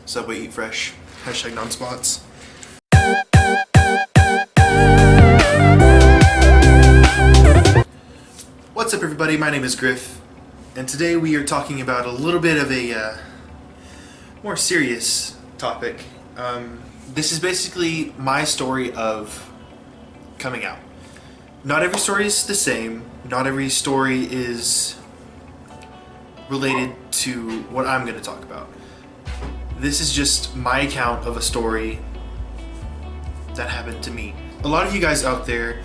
Subway Eat Fresh. Hashtag non-spots. What's up everybody, my name is Griff, and today we are talking about a little bit of a more serious topic. This is basically my story of coming out. Not every story is the same, not every story is related to what I'm going to talk about. This is just my account of a story that happened to me. A lot of you guys out there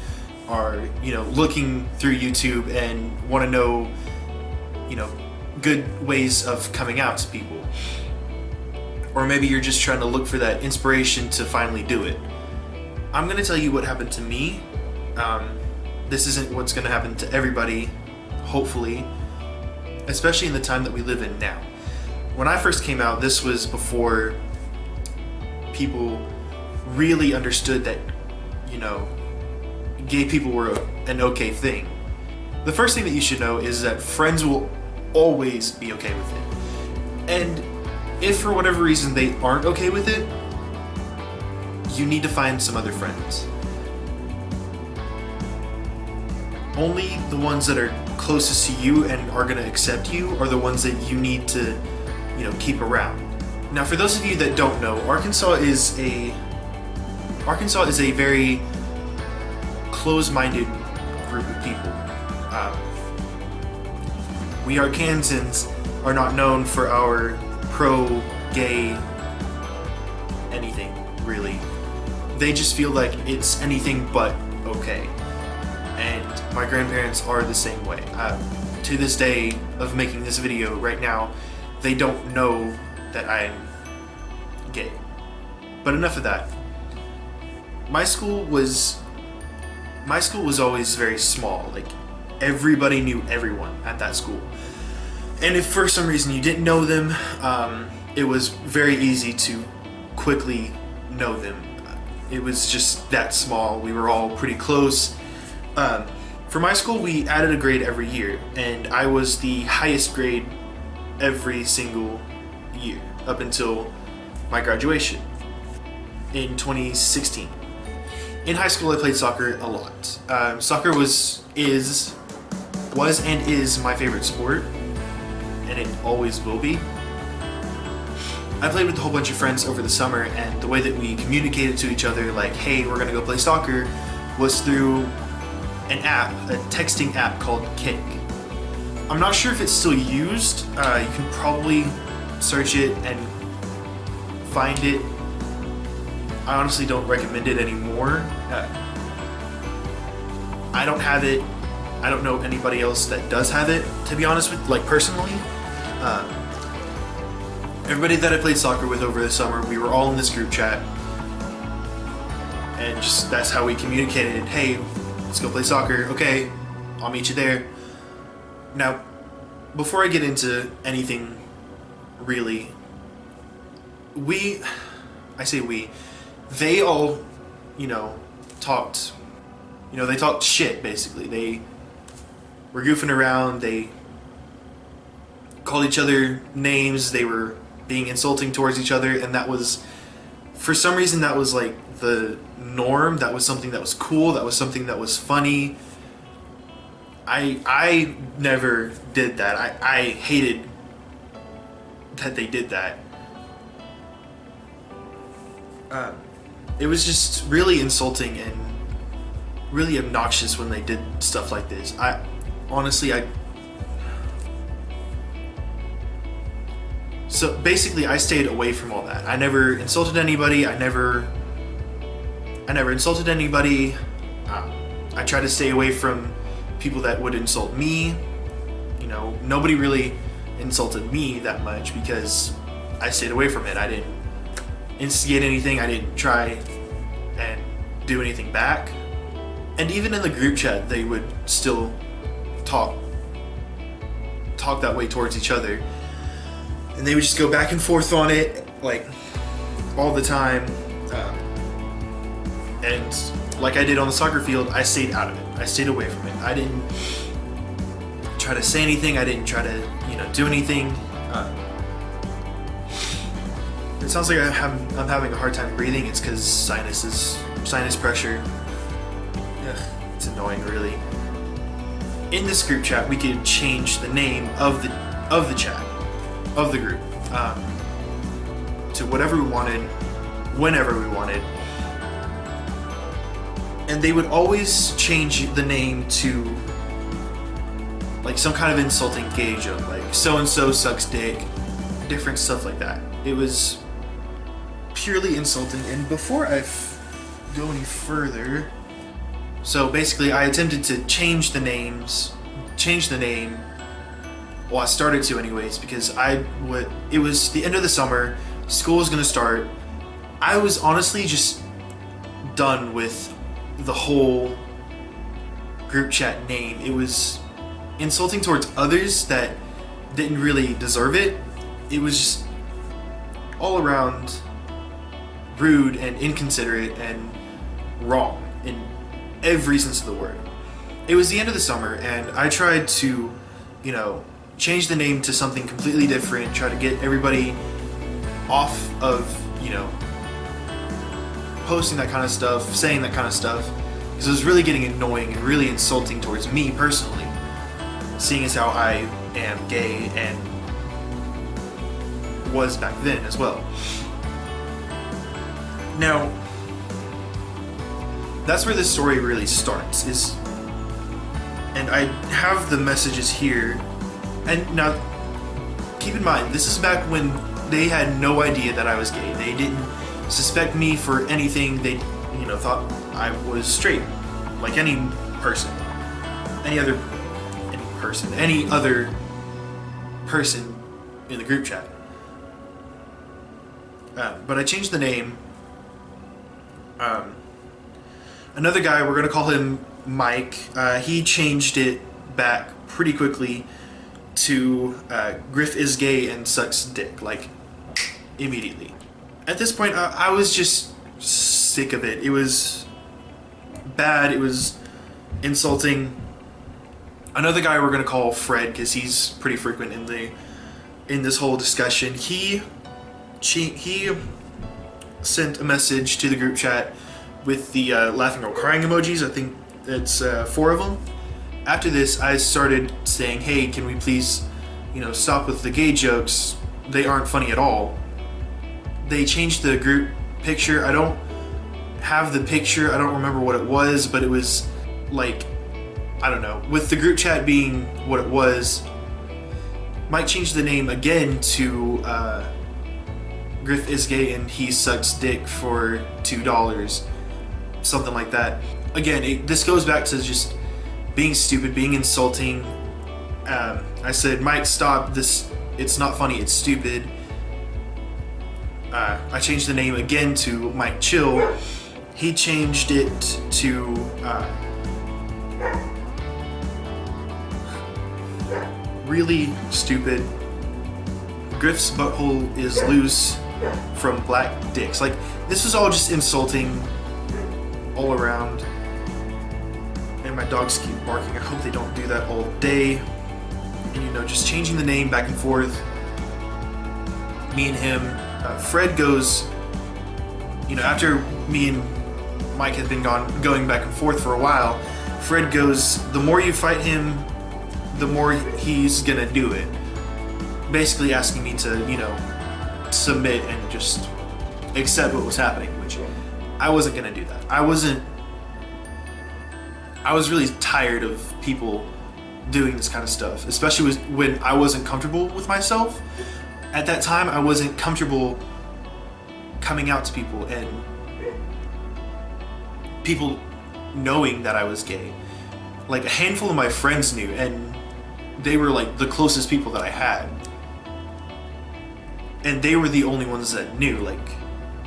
are, looking through YouTube and want to know, good ways of coming out to people. Or maybe you're just trying to look for that inspiration to finally do it. I'm going to tell you what happened to me. This isn't what's going to happen to everybody, hopefully, especially in the time that we live in now. When I first came out, this was before people really understood that, gay people were an okay thing. The first thing that you should know is that friends will always be okay with it. And if for whatever reason they aren't okay with it, you need to find some other friends. Only the ones that are closest to you and are going to accept you are the ones that you need to, keep around. Now, for those of you that don't know, Arkansas is a very close-minded group of people. We Arkansans are not known for our pro-gay anything, really. They just feel like it's anything but okay. And my grandparents are the same way. To this day of making this video right now, they don't know that I'm gay. But enough of that. My school was always very small. Like, everybody knew everyone at that school. And if for some reason you didn't know them, it was very easy to quickly know them. It was just that small. We were all pretty close. For my school, we added a grade every year, and I was the highest grade every single year up until my graduation in 2016. In high school, I played soccer a lot. Soccer was and is my favorite sport, and it always will be. I played with a whole bunch of friends over the summer, and the way that we communicated to each other, like, hey, we're gonna go play soccer, was through an app, a texting app called Kick. I'm not sure if it's still used. You can probably search it and find it. I honestly don't recommend it anymore. I don't have it. I don't know anybody else that does have it, to be honest with, personally. Everybody that I played soccer with over the summer, we were all in this group chat. And just, that's how we communicated. Hey, let's go play soccer. Okay, I'll meet you there. Now, before I get into anything, really, they all, talked, they talked shit, basically. They were goofing around, they called each other names, they were being insulting towards each other, and that was, for some reason, that was like the norm. That was something that was cool, that was something that was funny. I never did that. I hated that they did that. It was just really insulting and really obnoxious when they did stuff like this. So basically, I stayed away from all that. I never insulted anybody. I never insulted anybody. I tried to stay away from people that would insult me. Nobody really insulted me that much because I stayed away from it. I didn't instigate anything. I didn't try and do anything back. And even in the group chat, they would still talk that way towards each other. And they would just go back and forth on it, all the time. And like I did on the soccer field, I stayed out of it. I stayed away from it. I didn't try to say anything. I didn't try to, do anything. it sounds like I'm having a hard time breathing. It's because sinus pressure. Ugh, it's annoying, really. In this group chat, we could change the name of the chat, of the group, to whatever we wanted, whenever we wanted. And they would always change the name to like some kind of insulting gay joke, like so-and-so sucks dick, different stuff like that. It was purely insulting. And before I go any further, so basically I attempted to change the name. Well, I started to anyways, because it was the end of the summer, school was gonna start. I was honestly just done with the whole group chat name. It was insulting towards others that didn't really deserve it. It was just all around rude and inconsiderate and wrong in every sense of the word. It was the end of the summer, and I tried to, change the name to something completely different, try to get everybody off of, posting that kind of stuff, saying that kind of stuff, because it was really getting annoying and really insulting towards me personally, seeing as how I am gay and was back then as well. Now, that's where this story really starts, and I have the messages here, and now, keep in mind, this is back when they had no idea that I was gay. They didn't suspect me for anything. They, thought I was straight, like any other person in the group chat. But I changed the name. Another guy, we're gonna call him Mike. He changed it back pretty quickly to Griff is gay and sucks dick, like immediately. At this point, I was just sick of it. It was bad. It was insulting. Another guy we're gonna call Fred, because he's pretty frequent in this whole discussion. He sent a message to the group chat with the laughing or crying emojis. I think it's 4 of them. After this, I started saying, hey, can we please, stop with the gay jokes? They aren't funny at all. They changed the group picture. I don't have the picture. I don't remember what it was, but it was like, I don't know. With the group chat being what it was, Mike changed the name again to Griff is gay and he sucks dick for $2. Something like that. Again, this goes back to just being stupid, being insulting. I said, Mike, stop this. It's not funny, it's stupid. I changed the name again to Mike Chill. He changed it to really stupid. Griff's butthole is loose from black dicks. Like, this was all just insulting all around. And my dogs keep barking. I hope they don't do that all day. And just changing the name back and forth. Me and him. Fred goes, after me and Mike had been going back and forth for a while, Fred goes, the more you fight him, the more he's gonna do it. Basically asking me to, submit and just accept what was happening, which I wasn't gonna do that. I was really tired of people doing this kind of stuff, especially when I wasn't comfortable with myself. At that time, I wasn't comfortable coming out to people and people knowing that I was gay. Like, a handful of my friends knew, and they were like the closest people that I had. And they were the only ones that knew. Like,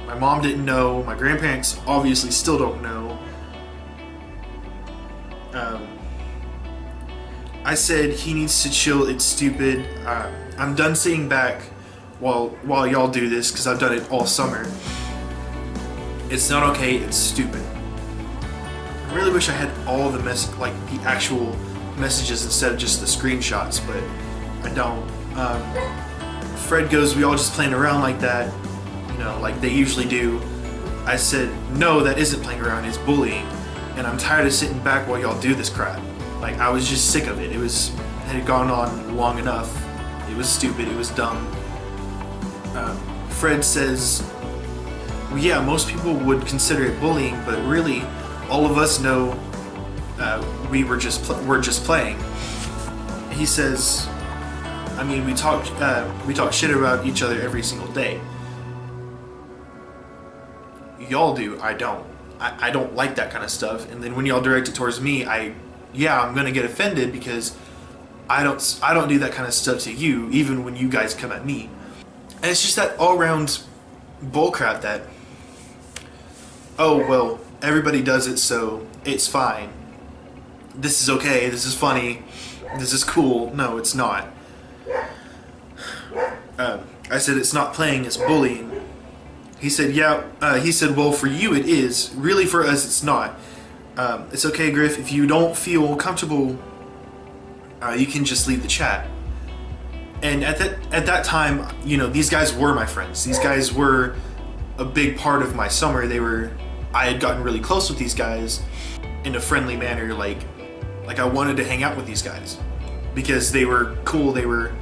my mom didn't know, my grandparents obviously still don't know. I said he needs to chill, it's stupid. I'm done sitting back while y'all do this, because I've done it all summer. It's not okay, it's stupid. I really wish I had all the the actual messages instead of just the screenshots, but I don't. Fred goes, we all just playing around like that. like they usually do. I said, no, that isn't playing around, it's bullying. And I'm tired of sitting back while y'all do this crap. Like, I was just sick of it. It had gone on long enough. It was stupid, it was dumb. Fred says, well, yeah, most people would consider it bullying, but really, all of us know we're just playing. He says, I mean, we talk shit about each other every single day. Y'all do, I don't. I don't like that kind of stuff. And then when y'all direct it towards me, I'm gonna get offended because I don't do that kind of stuff to you, even when you guys come at me. And it's just that all-round bullcrap that, oh, well, everybody does it, so it's fine. This is okay, this is funny, this is cool. No, it's not. I said, it's not playing, it's bullying. He said, yeah, well, for you it is. Really, for us, it's not. It's okay, Griff, if you don't feel comfortable, you can just leave the chat. And at that time, these guys were my friends. These guys were a big part of my summer. I had gotten really close with these guys in a friendly manner. Like I wanted to hang out with these guys because they were cool. They were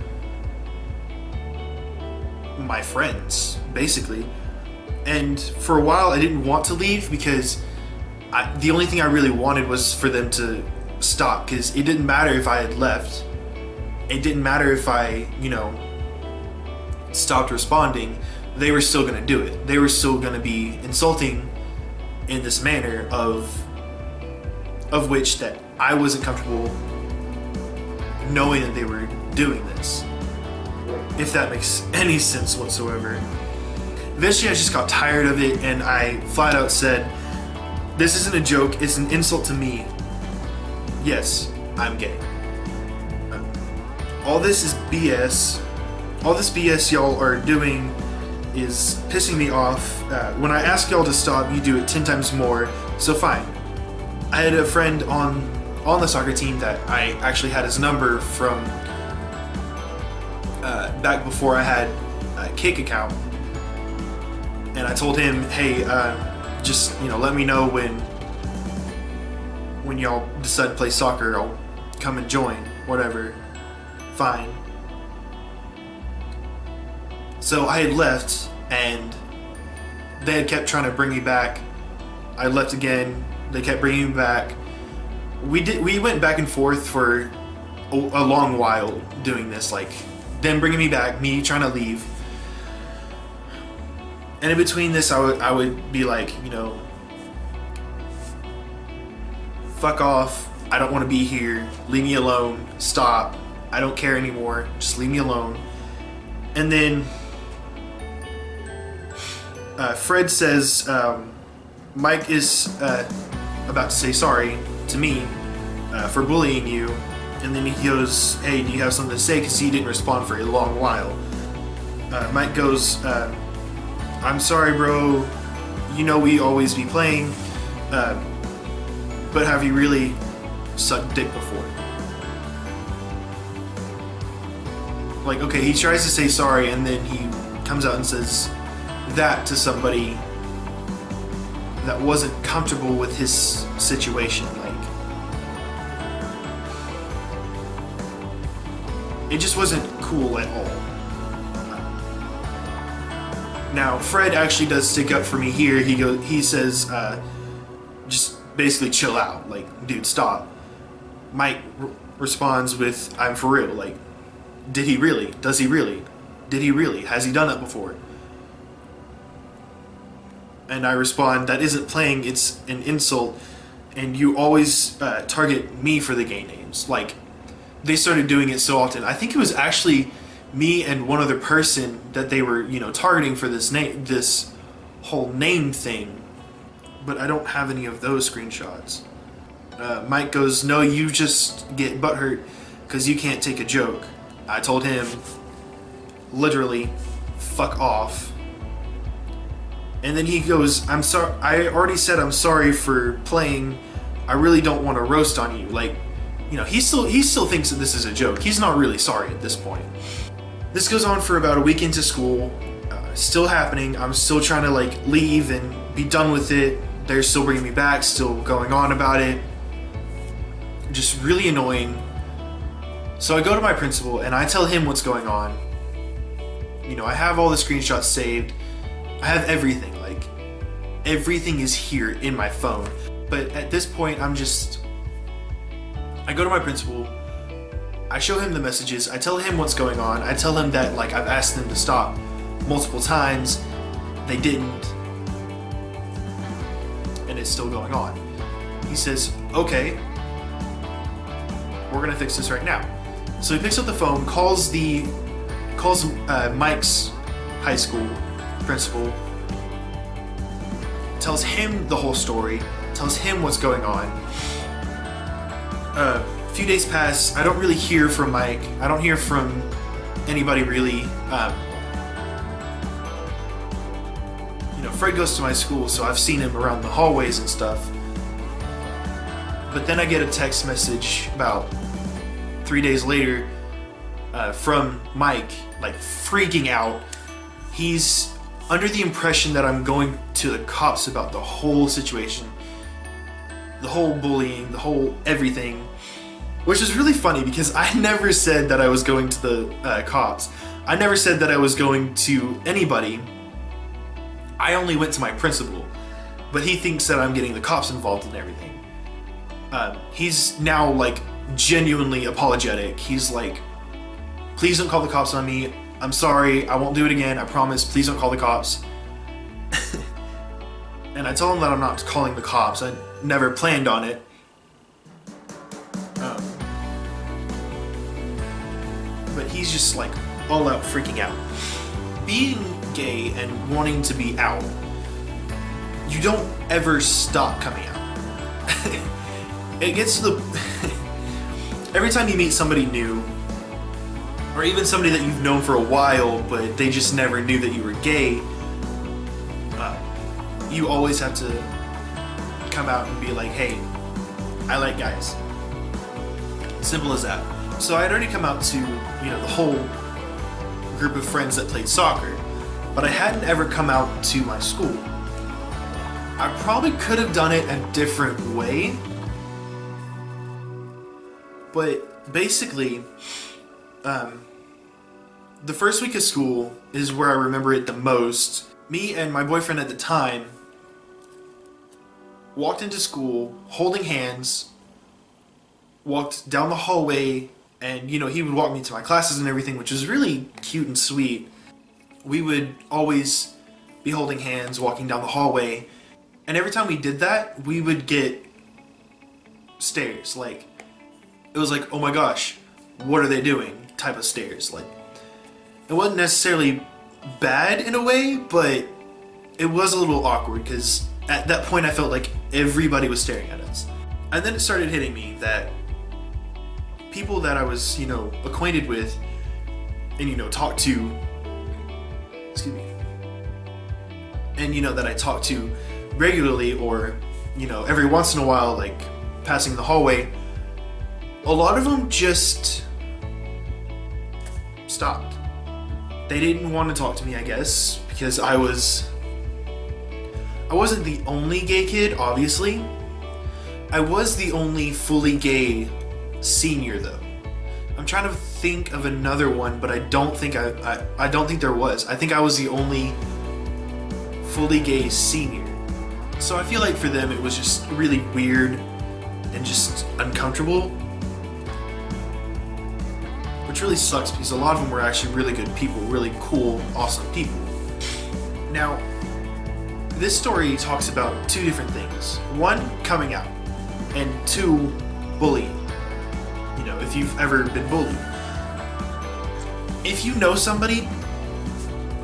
my friends, basically. And for a while, I didn't want to leave because the only thing I really wanted was for them to stop, because it didn't matter if I had left. It didn't matter if I, stopped responding. They were still gonna do it. They were still gonna be insulting in this manner of which that I wasn't comfortable knowing that they were doing this. If that makes any sense whatsoever. Eventually I just got tired of it and I flat out said, this isn't a joke, it's an insult to me. Yes, I'm gay. All this is BS. All this BS y'all are doing is pissing me off. When I ask y'all to stop, you do it 10 times more, so fine. I had a friend on the soccer team that I actually had his number from back before I had a Kick account. And I told him, hey, just let me know when y'all decide to play soccer, I'll come and join, whatever. Fine. So I had left and they had kept trying to bring me back. I left again, they kept bringing me back. We went back and forth for a long while doing this, like them bringing me back, me trying to leave. And in between this, I would be like, fuck off, I don't want to be here, leave me alone, stop, I don't care anymore, just leave me alone. And then Fred says Mike is about to say sorry to me for bullying you, and then he goes, hey, do you have something to say, because he didn't respond for a long while. Mike goes, I'm sorry, bro, we always be playing, but have you really sucked dick before? Like, okay, he tries to say sorry and then he comes out and says that to somebody that wasn't comfortable with his situation. Like, it just wasn't cool at all. Now, Fred actually does stick up for me here. He says, just basically chill out. Like, dude, stop. Mike responds with, I'm for real. Like, did he really? Does he really? Did he really? Has he done that before? And I respond, that isn't playing, it's an insult, and you always target me for the gay names. Like, they started doing it so often. I think it was actually me and one other person that they were, targeting for this whole name thing, but I don't have any of those screenshots. Mike goes, no, you just get butthurt because you can't take a joke. I told him, literally, fuck off. And then he goes, I'm sorry, I already said I'm sorry for playing, I really don't want to roast on you. Like, he still thinks that this is a joke. He's not really sorry at this point. This goes on for about a week into school. still happening. I'm still trying to like leave and be done with it. They're still bringing me back, still going on about it. Just really annoying. So I go to my principal and I tell him what's going on. You know, I have all the screenshots saved. I have everything, like everything is here in my phone. But at this point, I go to my principal, I show him the messages, I tell him what's going on, I tell him that like I've asked them to stop multiple times, they didn't, and it's still going on. He says, okay, we're gonna fix this right now. So he picks up the phone, calls Mike's high school principal, tells him the whole story, tells him what's going on. A few days pass, I don't really hear from Mike, I don't hear from anybody really. You know, Fred goes to my school, so I've seen him around the hallways and stuff. But then I get a text message about 3 days later from Mike, like freaking out. He's under the impression that I'm going to the cops about the whole situation, the whole bullying, the whole everything, which is really funny because I never said that I was going to the cops. I never said that I was going to anybody. I only went to my principal, but he thinks that I'm getting the cops involved in everything. He's now like genuinely apologetic. He's like, please don't call the cops on me. I'm sorry, I won't do it again, I promise, please don't call the cops. And I tell him that I'm not calling the cops, I never planned on it. But he's just like all out freaking out. Being gay and wanting to be out, you don't ever stop coming out. It gets to the... Every time you meet somebody new, or even somebody that you've known for a while, but they just never knew that you were gay, you always have to come out and be like, hey, I like guys. Simple as that. So I had already come out to, you know, the whole group of friends that played soccer, but I hadn't ever come out to my school. I probably could have done it a different way, but basically, the first week of school is where I remember it the most. Me and my boyfriend at the time walked into school holding hands, walked down the hallway, and you know, he would walk me to my classes and everything, which was really cute and sweet. We would always be holding hands, walking down the hallway, and every time we did that, we would get stares. Like, it was like, oh my gosh, what are they doing type of stares. Like, it wasn't necessarily bad in a way, but it was a little awkward because at that point I felt like everybody was staring at us. And then it started hitting me that people that I was, you know, acquainted with and, you know, talked to, excuse me, and, you know, that I talked to regularly or, you know, every once in a while, like passing the hallway, a lot of them just stopped. They didn't want to talk to me, I guess, because I wasn't the only gay kid, obviously. I was the only fully gay senior, though. I'm trying to think of another one, but I don't think I don't think there was. I think I was the only fully gay senior. So I feel like for them it was just really weird and just uncomfortable. Which really sucks because a lot of them were actually really good people, really cool, awesome people. Now, this story talks about two different things. One, coming out, and two, bullying. You know, if you've ever been bullied. If you know somebody,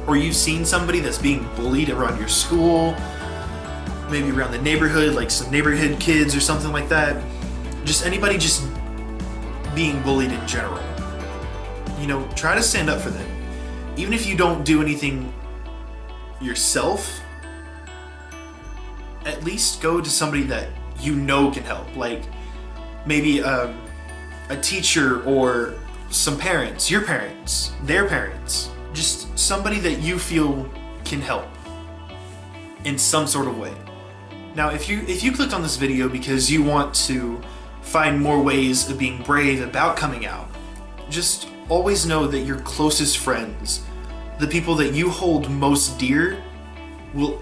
or you've seen somebody that's being bullied around your school, maybe around the neighborhood, like some neighborhood kids or something like that, just anybody just being bullied in general, you know, try to stand up for them. Even if you don't do anything yourself, at least go to somebody that you know can help. Like maybe a teacher or some parents, your parents, their parents. just somebody that you feel can help in some sort of way. Now, if you clicked on this video because you want to find more ways of being brave about coming out, just always know that your closest friends, the people that you hold most dear, will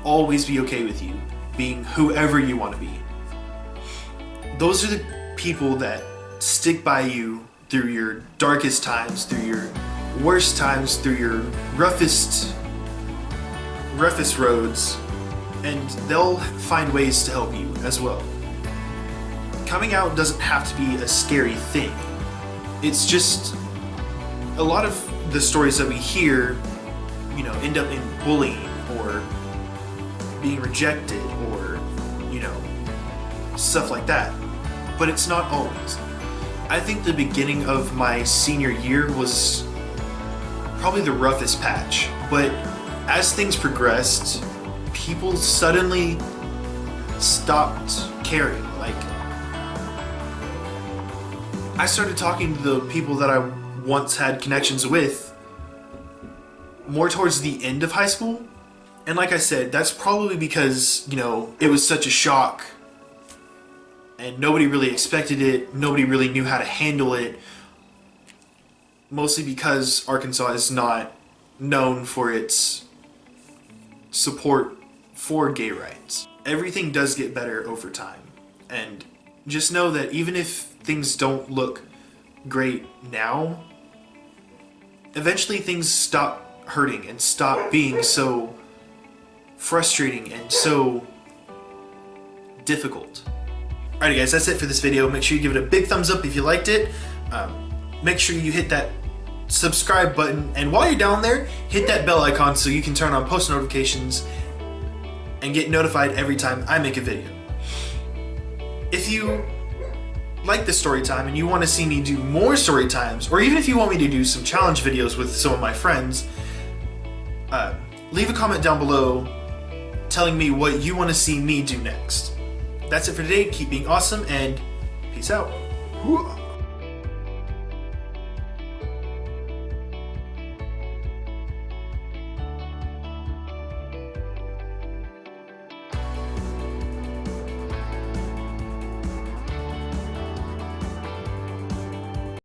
always be okay with you being whoever you want to be. Those are the people that stick by you through your darkest times, through your worst times, through your roughest roads, and they'll find ways to help you as well. Coming out doesn't have to be a scary thing. It's just a lot of the stories that we hear, you know, end up in bullying or being rejected or, you know, stuff like that. But it's not always. I think the beginning of my senior year was probably the roughest patch, but as things progressed, people suddenly stopped caring. Like, I started talking to the people that I once had connections with more towards the end of high school. And like I said, that's probably because, you know, it was such a shock and nobody really expected it. Nobody really knew how to handle it. Mostly because Arkansas is not known for its support for gay rights. Everything does get better over time. And just know that even if things don't look great now, eventually things stop hurting and stop being so frustrating and so difficult. Alright guys, that's it for this video. Make sure you give it a big thumbs up if you liked it. Make sure you hit that subscribe button, and while you're down there, hit that bell icon so you can turn on post notifications and get notified every time I make a video. If you like this story time and you want to see me do more story times, or even if you want me to do some challenge videos with some of my friends, leave a comment down below telling me what you want to see me do next. That's it for today. Keep being awesome and peace out.